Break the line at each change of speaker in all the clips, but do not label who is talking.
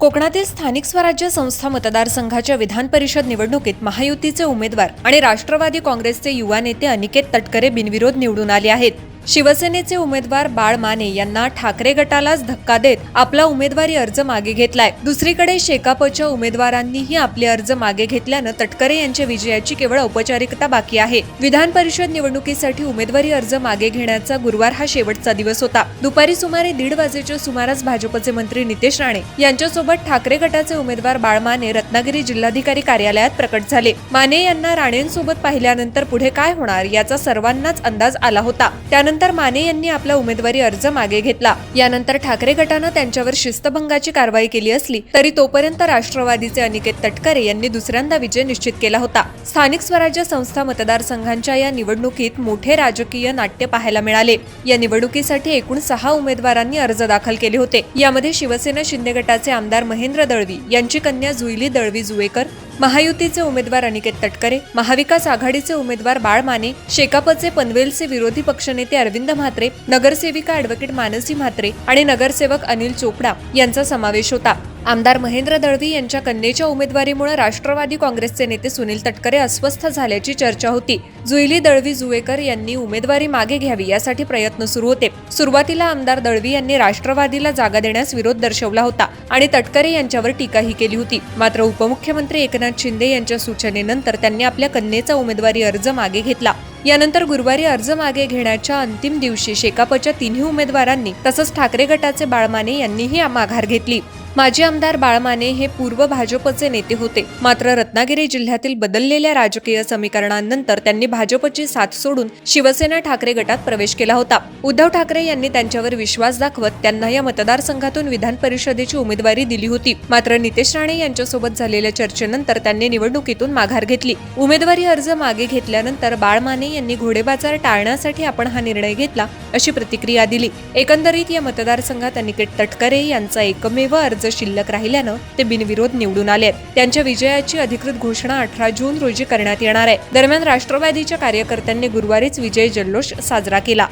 कोकणातील स्थानिक स्वराज्य संस्था मतदारसंघाच्या विधान परिषद निवडणुकीत महायुतीचे उमेदवार आणि राष्ट्रवादी काँग्रेसचे युवा नेते अनिकेत तटकरे बिनविरोध निवडून आले आहेत। शिवसेनेचे उमेदवार बाळ माने यांना ठाकरे गटालाच धक्का देत आपला उमेदवारी अर्ज मागे घेतलाय। दुसरीकडे शेकापच्या उमेदवारांनीही आपले अर्ज मागे घेतल्यानं तटकरे यांच्या विजयाची केवळ औपचारिकता बाकी आहे। विधान परिषद निवडणुकीसाठी उमेदवारी अर्ज मागे घेण्याचा गुरुवार हा शेवटचा दिवस होता। दुपारी सुमारे 1:30 वाजेच्या सुमारास भाजपचे मंत्री नितेश राणे यांच्यासोबत ठाकरे गटाचे उमेदवार बाळ माने रत्नागिरी जिल्हाधिकारी कार्यालयात प्रकट झाले। माने यांना राणेंसोबत पाहिल्यानंतर पुढे काय होणार याचा सर्वांनाच अंदाज आला होता। त्यानंतर माने यांनी आपला उमेदवारी अर्ज मागे घेतला। यानंतर ठाकरे गटानं त्यांच्यावर शिस्तभंगाची कारवाई केली असली तरी तोपर्यंत राष्ट्रवादीचे अनिकेत तटकरे यांनी दुसऱ्यांदा विजय निश्चित केला होता। स्थानिक स्वराज्य संस्था मतदारसंघांच्या या निवडणुकीत मोठे राजकीय नाट्य पाहायला मिळाले। या निवडणुकीसाठी एकूण 6 उमेदवारांनी अर्ज दाखल केले होते। यामध्ये शिवसेना शिंदे गटाचे आमदार महेंद्र दळवी यांची कन्या जुईली दळवी जुवेकर, महायुतीचे उमेदवार अनिकेत तटकरे, महाविकास आघाडीचे उमेदवार बाळ माने, शेकापचे पनवेलचे विरोधी पक्षनेते अरविंद म्हात्रे, नगरसेविका ॲडव्होकेट मानसी म्हात्रे आणि नगरसेवक अनिल चोपडा यांचा समावेश होता। आमदार महेंद्र दळवी यांच्या कन्येच्या उमेदवारीमुळे राष्ट्रवादी काँग्रेसचे नेते सुनील तटकरे अस्वस्थ झाल्याची चर्चा होती। जुईली दळवी जुवेकर यांनी उमेदवारी मागे घ्यावी यासाठी प्रयत्न सुरू होते। सुरुवातीला आमदार दळवी यांनी राष्ट्रवादीला जागा देण्यास विरोध दर्शवला होता आणि तटकरे यांच्यावर टीकाही केली होती। मात्र उपमुख्यमंत्री एकनाथ शिंदे यांच्या सूचनेनंतर त्यांनी आपल्या कन्येचा उमेदवारी अर्ज मागे घेतला। यानंतर गुरुवारी अर्ज मागे घेण्याच्या अंतिम दिवशी शेकापच्या 3 उमेदवारांनी तसंच ठाकरे गटाचे बाळ माने यांनीही माघार घेतली। माजी आमदार बाळ माने हे पूर्व भाजपचे नेते होते, मात्र रत्नागिरी जिल्ह्यातील बदललेल्या राजकीय समीकरणांनंतर त्यांनी भाजपची साथ सोडून शिवसेना ठाकरे गटात प्रवेश केला होता। उद्धव ठाकरे यांनी त्यांच्यावर विश्वास दाखवत त्यांना या मतदारसंघातून विधान परिषदेची उमेदवारी दिली होती। मात्र नितेश राणे यांच्यासोबत झालेल्या चर्चेनंतर त्यांनी निवडणुकीतून माघार घेतली। उमेदवारी अर्ज मागे घेतल्यानंतर बाळ माने यांनी घोडेबाजार टाळण्यासाठी आपण हा निर्णय घेतला अशी प्रतिक्रिया दिली। एकंदरीत या मतदारसंघात अनिकेत तटकरे यांचा एकमेव अर्ज शिल्लक राहिल्यानं ते बिनविरोध निवडून आले। त्यांच्या विजयाची अधिकृत घोषणा 18 जून रोजी करण्यात येणार आहे। दरम्यान राष्ट्रवादीच्या कार्यकर्त्यांनी गुरुवारीच विजय जल्लोष साजरा केला।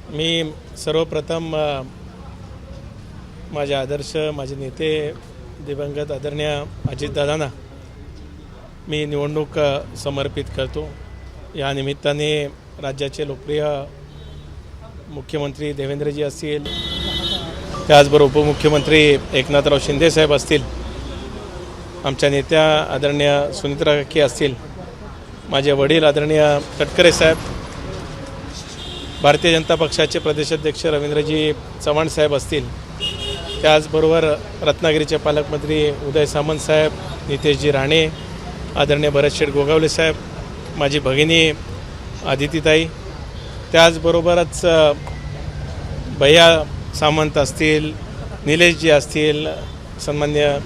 मी सर्वप्रथम माझे आदर्श माझे नेते दिवंगत आदरणीय अजितदादांना मी निवडणूक समर्पित करतो। या निमित्ताने राज्याचे लोकप्रिय मुख्यमंत्री देवेंद्रजी असतील, त्याचबरोबर उपमुख्यमंत्री एकनाथराव शिंदे साहेब असतील, आमच्या नेत्या आदरणीय सुनीत्रा काकी असतील, माझे वडील आदरणीय तटकरे साहेब, भारतीय जनता पक्षाचे प्रदेशाध्यक्ष रवींद्रजी चव्हाण साहेब असतील, त्याचबरोबर रत्नागिरीचे पालकमंत्री उदय सामंत साहेब, नितेशजी राणे, आदरणीय भरतशेठ गोगावले साहेब, माझी भगिनी आदितीताई, त्याचबरोबरच भैया सामंत असतील, निलेशजी असतील, सन्मान्य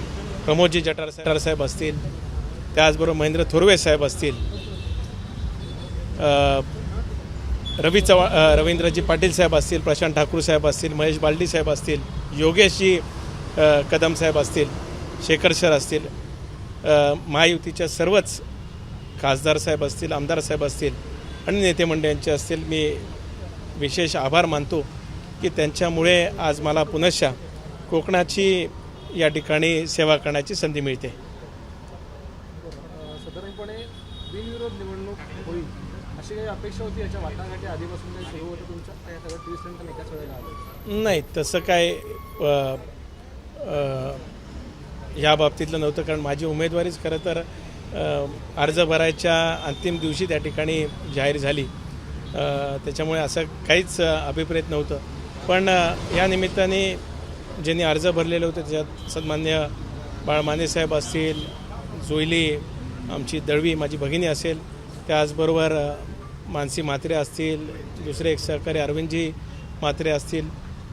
प्रमोदजी जटार साहेब असतील, त्याचबरोबर महेंद्र थोरवे साहेब असतील, रवींद्रजी पाटील साहेब असतील, प्रशांत ठाकूर साहेब असतील, महेश बालडी साहेब असतील, योगेशजी कदम साहेब असतील, शेखर सर असतील, महायुतीच्या सर्वच खासदार साहेब असतील, आमदार साहेब असतील आणि नेते मंडळींचे असतील, मी विशेष आभार मानतो की त्यांच्यामुळे आज मला पुनश्च कोकणाची या ठिकाणी सेवा करण्याची संधी मिळते।
साधारणपणे बिनविरोध निवडणूक होईल अशी काही अपेक्षा होती? याच्या वाटाघाटी आधीपासून काही सुरू होतं तुमच्या? त्या सगळं 30 मिनिटं एकाच वेळेला आलं?
नाही, तसं काय ह्या बाबतीतलं नव्हतं, कारण माझी उमेदवारीच खरं तर अर्ज भरायच्या अंतिम दिवशी त्या ठिकाणी जाहीर झाली, त्याच्यामुळे असं काहीच अभिप्रेत नव्हतं। पण या निमित्ताने ज्यांनी अर्ज भरलेले होते त्याच्यात सन्मान्य बाळ माने साहेब असतील, जुईली आमची दळवी माझी भगिनी असेल, त्याचबरोबर मानसी म्हात्रे असतील, दुसरे एक सहकारी अरविंदजी म्हात्रे असतील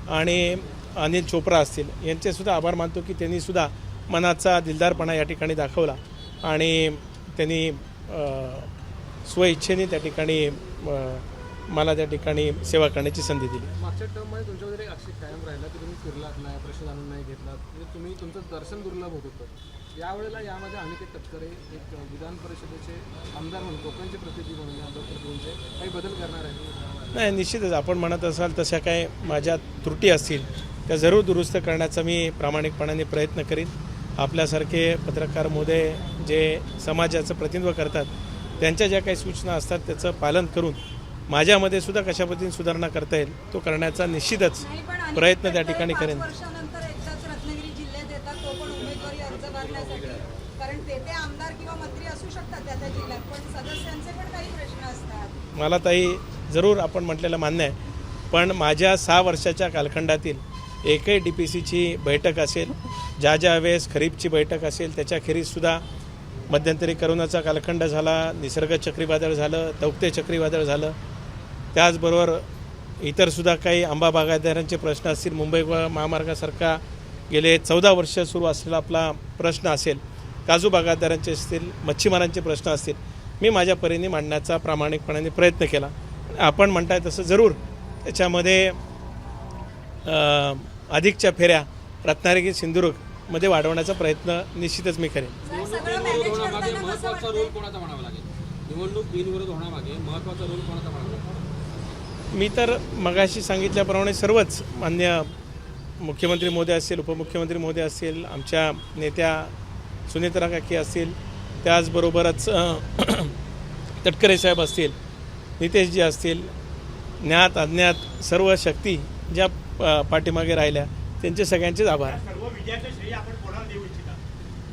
आणि अनिल चोपडा असतील, यांचेसुद्धा आभार मानतो की त्यांनीसुद्धा मनाचा दिलदारपणा या ठिकाणी दाखवला आणि त्यांनी स्वइच्छेने त्या ठिकाणी मला त्या ठिकाणी सेवा करण्याची संधी दिली।
मागच्या टर्ममध्ये तुमच्याकडे अक्षय कायम राहिला की तुम्ही फिरलात नाही, प्रश्न जाणून नाही घेतलात, म्हणजे तुम्ही तुमचं दर्शन दुर्लभ होत होतं। यावेळेला यामध्ये अनिकेत तटकरे एक विधान परिषदेचे आमदार म्हणून कोकणचे प्रतिनिधी म्हणून आमदार काही बदल करणार आहे?
नाही, निश्चितच आपण म्हणत असाल तशा काय माझ्या त्रुटी असतील त्या जरूर दुरुस्त करण्याचा मी प्रामाणिकपणाने प्रयत्न करीन. आपल्यासारखे पत्रकार महोदय जे समाजाचं प्रतिनिधित्व करतात त्यांच्या ज्या काही सूचना असतात त्याचं पालन करून माझ्यामध्ये सुद्धा कशा पद्धतीने सुधारणा करता येईल तो करण्याचा निश्चितच प्रयत्न त्या ठिकाणी करेन.
वर्षानंतर एकदाच रत्नागिरी जिल्ह्यात येतात, तो पण उमेदवारी अर्ज भरण्यासाठी. कारण ते आमदार किंवा मंत्री असू शकतात त्या जिल्ह्यात, पण सदस्यांचे पण काही प्रश्न असतात.
मला ताई जरूर आपण म्हटलेलं मान्य आहे, पण माझ्या 6 वर्षाच्या कालखंडातील एकही DPCची बैठक असेल, ज्या वेळेस खरीपची बैठक असेल त्याच्याखेरीजसुद्धा मध्यंतरी करोनाचा कालखंड झाला, निसर्ग चक्रीवादळ झालं, तौक्ते चक्रीवादळ झालं, त्याचबरोबर इतरसुद्धा काही आंबा बागायतदारांचे प्रश्न असतील, मुंबई महामार्गासारखा गेले 14 वर्ष सुरू असलेला आपला प्रश्न असेल, काजू बागायतदारांचे असतील, मच्छीमारांचे प्रश्न असतील, मी माझ्या परीने मांडण्याचा प्रामाणिकपणाने प्रयत्न केला. आपण म्हणताय तसं जरूर त्याच्यामध्ये अधिकच्या फेऱ्या रत्नागिरी सिंधुदुर्गमध्ये वाढवण्याचा प्रयत्न निश्चितच मी करेन.
सगळं मॅनेज करताना कसं
महत्त्वाचा
वाटतंय?
रोल कोणाचा म्हणावा लागेल? निवडणूक बिनविरोध होण्यामागे महत्त्वाचा रोल कोणाचा म्हणावा लागेल?
मी तर मगाशी सांगितल्याप्रमाणे सर्वच मान्य मुख्यमंत्री महोदय असतील, उपमुख्यमंत्री महोदय असतील, आमच्या नेत्या सुनेत्रा काकी असतील, त्याचबरोबरच तटकरे साहेब असतील, नितेशजी असतील, ज्ञात अज्ञात सर्व शक्ती ज्या पाठीमागे राहिल्या त्यांचे सगळ्यांचेच आभार.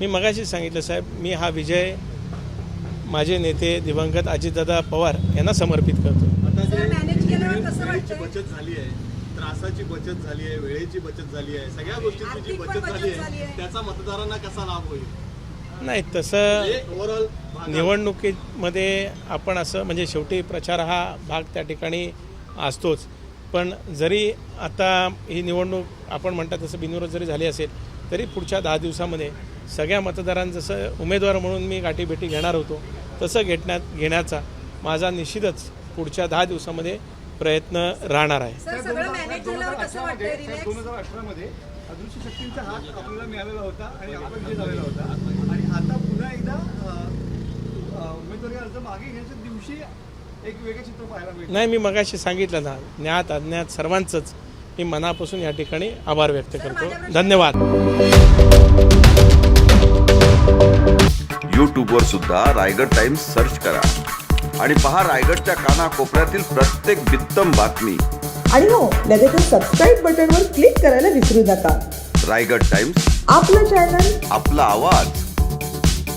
मी मगाशी सांगितलं साहेब, मी हा विजय माझे नेते दिवंगत अजितदादा पवार यांना समर्पित करतो.
सर, मॅनेज केल्यावर कसं वाटतंय?
बचत झाली आहे, त्रासाची बचत झाली आहे, वेळेची बचत झाली आहे, सगळ्या गोष्टींची जी
आर्थिक पण
बचत झाली
बचत झाली
आहे
आहे.
त्याचा मतदारांना कसा लाभ होईल?
नाही तसं
ओव्हरऑल
निवडणुकीमध्ये आपण असं म्हणजे शेवटी प्रचार हा भाग त्या ठिकाणी असतोच, पण जरी आता ही निवडणूक आपण म्हणतात तसं बिनविरोध जरी झाली असेल तरी पुढच्या 10 दिवसामध्ये सगळ्या मतदारांचं जसं उमेदवार म्हणून मी गाठीभेटी घेणार होतो तसं घेण्याचा माझा निश्चितच पुढच्या 10 दिवसामध्ये प्रयत्न राहणार आहे.
सर, सगळं मॅनेज झाल्यावर कसं वाटतंय? रिलॅक्स?
2018 मध्ये अदृश्य शक्तींचा हात आपल्याला मिळालेला होता आणि आपण विजय झालेला होता आणि आता पुन्हा एकदा उमेदवारी अर्ज मागे घेण्याच्या दिवशी एक वेगळं चित्र पाहायला मिळतं.
नाही, मी मगाशी सांगितलं ना, ज्ञात अज्ञात सर्वांचंच मी मनापासून या ठिकाणी आभार व्यक्त करतो. धन्यवाद.
यूट्यूबवर सुद्धा रायगड टाइम्स सर्च करा आणि पहा रायगडच्या कानाकोपऱ्यातील प्रत्येक बित्तम बातमी.
आणि हो, लगेचच सबस्क्राईब बटनवर क्लिक करायला विसरू नका.
रायगड टाइम्स,
आपलं चॅनल,
आपला आवाज.